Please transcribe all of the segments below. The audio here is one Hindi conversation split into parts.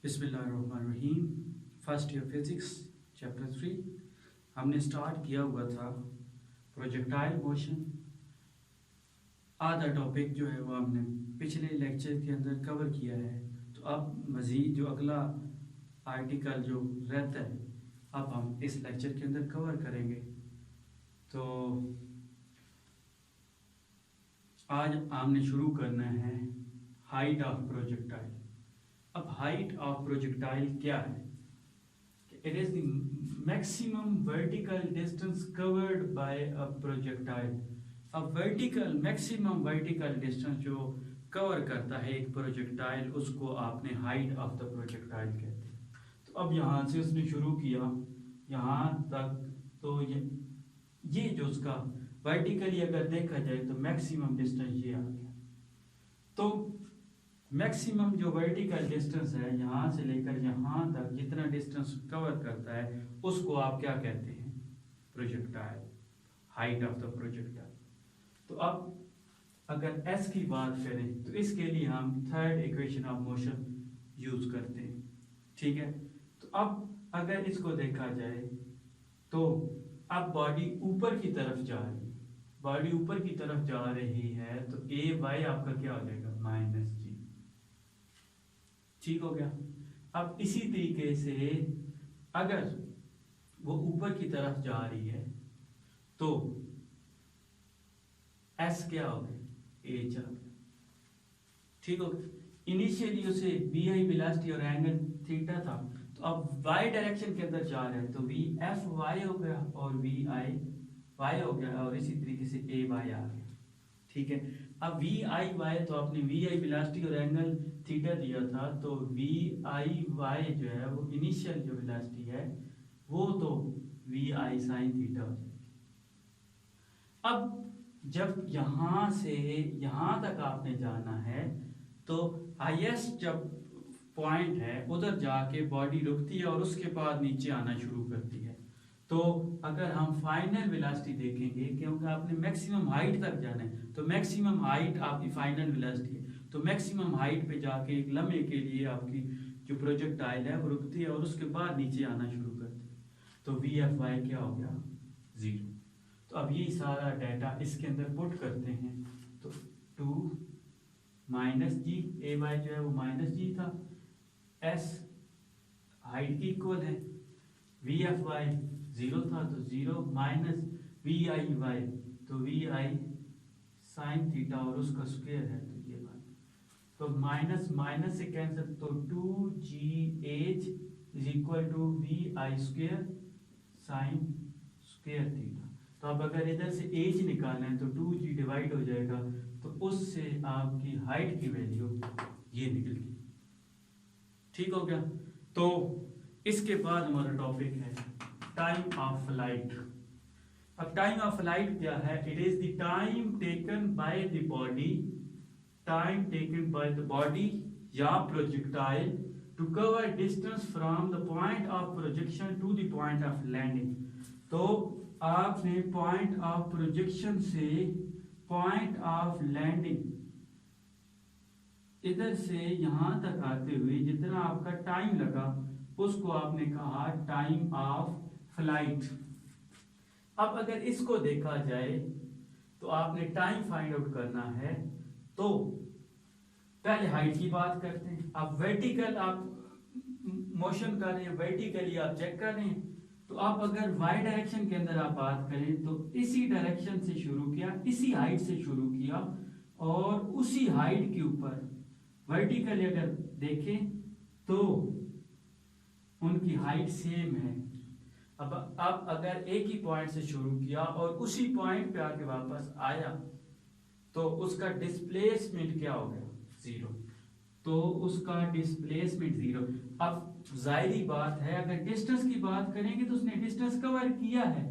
बिस्मिल्लाहिर्रहमानिर्रहीम। फर्स्ट ईयर फिजिक्स चैप्टर 3 हमने स्टार्ट किया हुआ था प्रोजेक्टाइल मोशन। आधा टॉपिक जो है वो हमने पिछले लेक्चर के अंदर कवर किया है, तो अब मज़ीद जो अगला आर्टिकल जो रहता है अब हम इस लेक्चर के अंदर कवर करेंगे। तो आज हमने शुरू करना है हाइट ऑफ प्रोजेक्टाइल। अब हाइट ऑफ प्रोजेक्टाइल क्या है? It is the maximum vertical distance covered by a projectile. अब वर्टिकल मैक्सिमम वर्टिकल डिस्टेंस जो कवर करता है एक प्रोजेक्टाइल, उसको आपने हाइट ऑफ द प्रोजेक्टाइल कहते हैं। तो अब यहाँ से उसने शुरू किया यहाँ तक, तो ये जो उसका वर्टिकली अगर देखा जाए तो मैक्सिमम डिस्टेंस ये आ गया। तो मैक्सिमम जो वर्टिकल डिस्टेंस है यहाँ से लेकर यहाँ तक जितना डिस्टेंस कवर करता है उसको आप क्या कहते हैं? Projectile, height of the projectile. तो अब अगर s की बात करें तो इसके लिए हम third equation of motion use करते हैं, ठीक है। तो अब अगर इसको देखा जाए तो अब बॉडी ऊपर की तरफ जा रही है, बॉडी ऊपर की तरफ जा रही है, तो ए वाई आपका क्या हो जाएगा? माइनस जी, ठीक हो गया। अब इसी तरीके से अगर वो ऊपर की तरफ जा रही है तो एस क्या हो गया? एच आ गया, ठीक हो गया। इनिशियली उसे बी आई वेलोसिटी और एंगल थीटा था, तो अब वाई डायरेक्शन के अंदर जा रहा है तो वी एफ वाई हो गया और वी आई वाई हो गया, और इसी तरीके से ए वाई आ गया, ठीक है। अब वी आई वाई तो आपने वी आई वेलोसिटी और एंगल थीटा दिया था, तो वी आई वाई जो है वो इनिशियल जो वेलोसिटी है वो तो वी आई साइन थीटा हो जाएगी। अब जब यहाँ से यहाँ तक आपने जाना है तो हाईएस्ट जब पॉइंट है उधर जाके बॉडी रुकती है और उसके बाद नीचे आना शुरू करती है। तो अगर हम फाइनल वेलोसिटी देखेंगे, क्योंकि आपने मैक्सिमम हाइट तक जाना है, तो मैक्सिमम हाइट आपकी फाइनल वेलोसिटी है, तो मैक्सिमम हाइट पे जाके एक लम्हे के लिए आपकी जो प्रोजेक्टाइल है वो रुकती है और उसके बाद नीचे आना शुरू करती है। तो वी एफ वाई क्या हो गया? 0। तो अब ये सारा डाटा इसके अंदर पुट करते हैं, तो 2 माइनस जी, ए वाई जो है वो माइनस जी था, एस हाइट की इक्वल है, वी एफ वाई 0 था तो 0 माइनस वी आई वाई, तो वी आई साइन थीटा और उसका स्क्वायर है तो ये बात, तो माइनस माइनस से कैंसिल, तो 2gh is equal to v i square sine square theta. तो अब अगर इधर से h निकालना है तो 2g डिवाइड हो जाएगा, तो उससे आपकी हाइट की वैल्यू ये निकल गई, ठीक हो गया। तो इसके बाद हमारा टॉपिक है टाइम ऑफ फ्लाइट। अब टाइम ऑफ फ्लाइट क्या है? It is the time taken by the body, time taken by the body या projectile to cover distance from the point of projection to the point of landing. तो आपने पॉइंट ऑफ प्रोजेक्शन से पॉइंट ऑफ लैंडिंग इधर से यहां तक आते हुए जितना आपका टाइम लगा उसको आपने कहा टाइम ऑफ फ्लाइट। अब अगर इसको देखा जाए तो आपने टाइम फाइंड आउट करना है, तो पहले हाइट की बात करते हैं। आप वर्टिकल आप मोशन कर रहे हैं, वर्टिकली आप चेक कर रहे हैं, तो आप अगर वाई डायरेक्शन के अंदर आप बात करें तो इसी डायरेक्शन से शुरू किया, इसी हाइट से शुरू किया, और उसी हाइट के ऊपर वर्टिकली अगर देखें तो उनकी हाइट सेम है। अब अगर एक ही पॉइंट से शुरू किया और उसी पॉइंट पे आके वापस आया तो उसका डिस्प्लेसमेंट क्या हो गया? 0। तो उसका डिस्प्लेसमेंट 0। अब जाहिर बात है अगर डिस्टेंस की बात करेंगे तो उसने डिस्टेंस कवर किया है,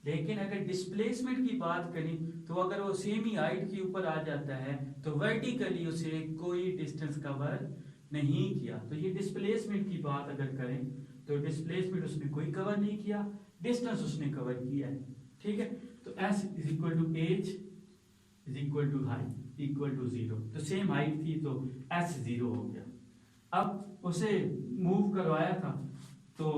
लेकिन अगर डिस्प्लेसमेंट की बात करें तो अगर वो सेम ही हाइट के ऊपर आ जाता है तो वर्टिकली उसे कोई डिस्टेंस कवर नहीं किया। तो ये डिस्प्लेसमेंट की बात अगर करें तो डिस्प्लेसमेंट उसने कोई कवर नहीं किया, डिस्टेंस उसने कवर किया है, ठीक है। तो s is equal to h is equal to height equal to 0, तो सेम हाइट थी तो s 0 हो गया। अब उसे मूव करवाया था, तो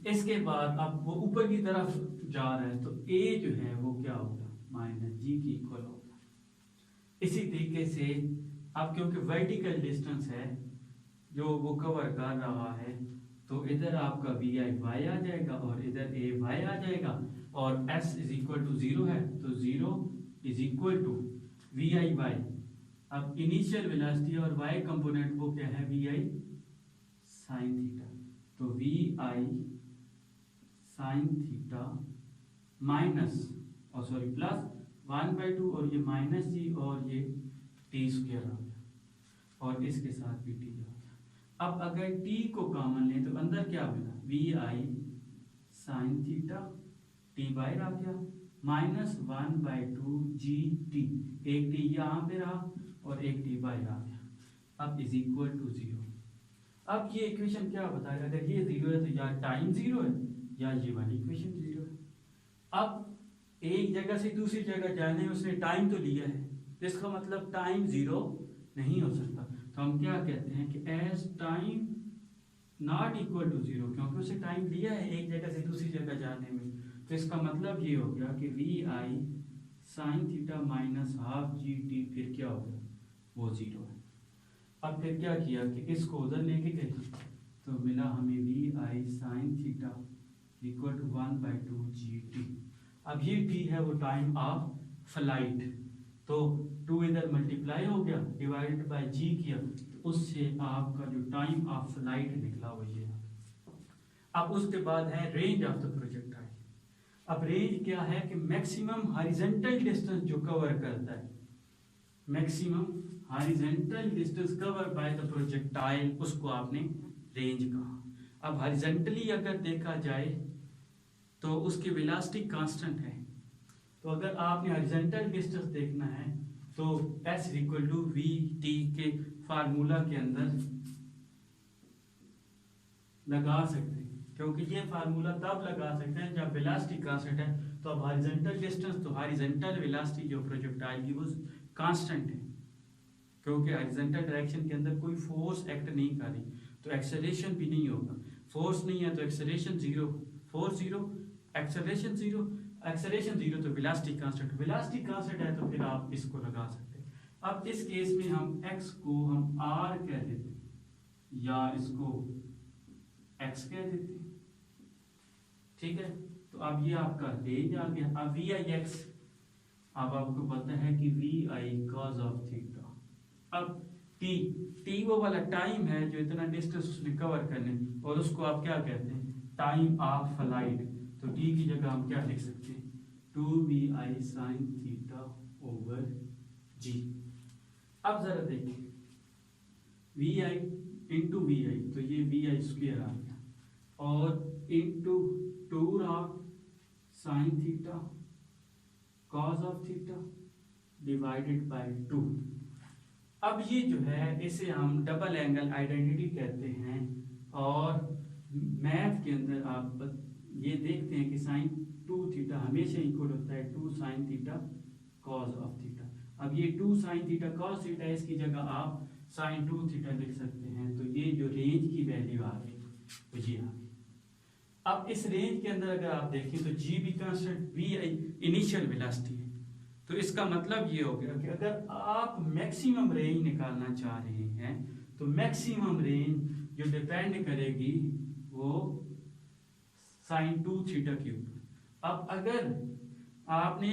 इसके बाद अब वो ऊपर की तरफ जा रहा है, तो ए जो है वो क्या होगा, माइनस जी की इक्वल होगा। इसी तरीके से अब क्योंकि वर्टिकल डिस्टेंस है जो वो कवर कर रहा है, तो इधर आपका वी आई वाई आ जाएगा और इधर ए वाई आ जाएगा, और एस इज इक्वल टू 0 है, तो 0 is equal to v i y. अब इनिशियल वेलोसिटी और वाई कंपोनेंट वो क्या है, वी आई साइन थीटा, तो v i sine theta minus और सॉरी प्लस 1/2 और ये माइनस जी और ये टी स्क्वायर आ गया, और इसके साथ भी टी आ गया। अब अगर टी को कॉमन लें तो अंदर क्या मिला, v i sine theta, t बाहर आ गया, माइनस 1/2 जी टी, एक टी यहाँ पे रहा और एक टी बाहर आ गया, अब इज इक्वल टू 0। अब ये इक्वेशन क्या बताएगा, अगर ये 0 है तो या टाइम 0 है या ये वाली इक्वेशन 0 है। अब एक जगह से दूसरी जगह जाने में उसने टाइम तो लिया है, तो इसका मतलब टाइम 0 नहीं हो सकता, तो हम क्या कहते हैं कि as time not equal to 0, क्योंकि उसे टाइम लिया है एक जगह से दूसरी जगह जाने में, तो इसका मतलब ये हो गया कि v i sine theta minus half g t फिर क्या हो गया, वो 0 है। अब फिर क्या किया कि इसको उधर लेके गए, तो मिला हमें v i sine theta equal to 1/2 g t. अब ये टी है वो टाइम ऑफ फ्लाइट, तो 2 इधर मल्टीप्लाई हो गया, डिवाइडेड बाय जी किया, तो उससे आपका जो टाइम ऑफ फ्लाइट निकला वो ये। अब उसके बाद है रेंज ऑफ द प्रोजेक्टाइल। अब रेंज क्या है कि मैक्सिमम हॉरिजॉन्टल डिस्टेंस जो कवर करता है, maximum horizontal distance cover by the projectile, उसको आपने रेंज कहा। अब हॉरिजॉन्टली अगर देखा जाए तो उसकी वेलोसिटी कांस्टेंट है, तो अगर आपने हॉरिजॉन्टल डिस्टेंस देखना है तो s equal to v t के फार्मूला के अंदर लगा सकते हैं, क्योंकि ये फार्मूला तब लगा सकते हैं जब वेलोसिटी कांस्टेंट है। तो अब हॉरिजॉन्टल डिस्टेंस तो हॉरिजॉन्टल वेलोसिटी जो प्रोजेक्टाइल की वो कांस्टेंट है, क्योंकि हॉरिजॉन्टल डायरेक्शन के अंदर कोई फोर्स एक्ट नहीं कर रही, तो एक्सेलरेशन भी नहीं होगा, फोर्स नहीं है तो एक्सेलरेशन 0, फोर्स 0, एक्सेलरेशन 0, एक्सेलरेशन 0 तो वेलोसिटी कांस्टेंट, वेलोसिटी कांस्टेंट है तो फिर आप इसको लगा सकते हैं। अब इस केस में हम x को हम r कह देते हैं या इसको x कह देते हैं, ठीक है। तो अब ये आपका रेंज आ गया। अब वी आई एक्स, अब आपको पता है कि v i cos of theta. अब टी, टी वो वाला टाइम है जो इतना डिस्टेंस उसने कवर करने, और उसको आप क्या कहते हैं, टाइम ऑफ फ्लाइट। तो टी की जगह हम क्या लिख सकते हैं, 2vi sin थीटा ओवर जी। अब जरा देखिए vi इंटू वी आई, तो ये वी आई स्क्वेयर आ गया, और into 2 sine theta cause of theta divided by 2। अब ये जो है इसे हम डबल एंगल आइडेंटिटी कहते हैं, और मैथ के अंदर आप ये देखते हैं कि साइन 2 थीटा हमेशा इक्वल होता है 2 sine theta cause of theta. अब ये 2 साइन थीटा कॉज थीटा, इसकी जगह आप साइन 2 थीटा लिख सकते हैं, तो ये जो रेंज की वैल्यू आ गई वो ये आ गई। अब इस रेंज के अंदर अगर आप देखें तो जी भी कांस्टेंट, वी इनिशियल वेलोसिटी है, तो इसका मतलब ये हो गया कि अगर आप मैक्सिमम रेंज निकालना चाह रहे हैं तो मैक्सिमम रेंज जो डिपेंड करेगी वो साइन 2 थीटा के ऊपर। अब अगर आपने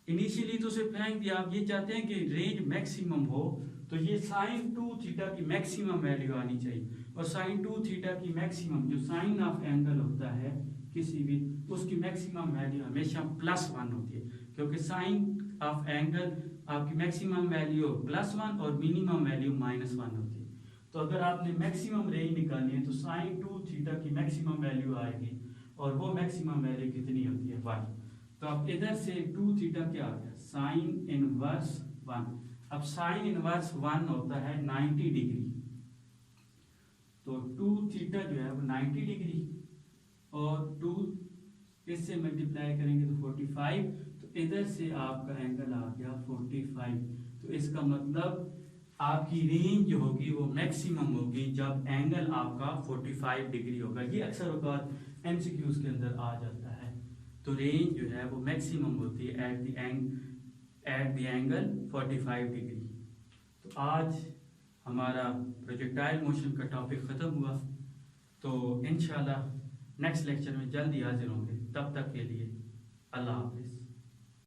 इनिशियली तो उसे फेंक दिया, आप ये चाहते हैं कि रेंज मैक्सिमम हो, तो ये साइन 2 थीटा की मैक्सिमम वैल्यू आनी चाहिए, और साइन 2 थीटा की मैक्सिमम जो साइन ऑफ एंगल होता है किसी भी, उसकी मैक्सिमम वैल्यू हमेशा +1 होती है, क्योंकि साइन ऑफ एंगल आपकी मैक्सिमम वैल्यू +1 और मिनिमम वैल्यू -1 होती है। तो अगर आपने मैक्सिमम रेंज निकालनी है तो साइन 2 थीटा की मैक्सिमम वैल्यू आएगी, और वो मैक्सिमम वैल्यू कितनी होती है 1। तो अब इधर से 2 थीटा क्या आ गया, साइन इनवर्स 1। अब साइन इनवर्स 1 होता है 90 डिग्री, तो 2 थीटा जो है वो 90 डिग्री, और 2 इससे मल्टीप्लाई करेंगे तो 45, तो इधर से आपका एंगल आ गया 45। तो इसका मतलब आपकी रेंज जो होगी वो मैक्सिमम होगी जब एंगल आपका 45 डिग्री होगा। ये अक्सर औकात एमसीक्यूज के अंदर आ जाता है। तो रेंज जो है वो मैक्सिमम होती है एट द एंगल 45 डिग्री। तो आज हमारा प्रोजेक्टाइल मोशन का टॉपिक ख़त्म हुआ। तो इंशाल्लाह नेक्स्ट लेक्चर में जल्दी हाजिर होंगे। तब तक के लिए अल्लाह हाफिज़।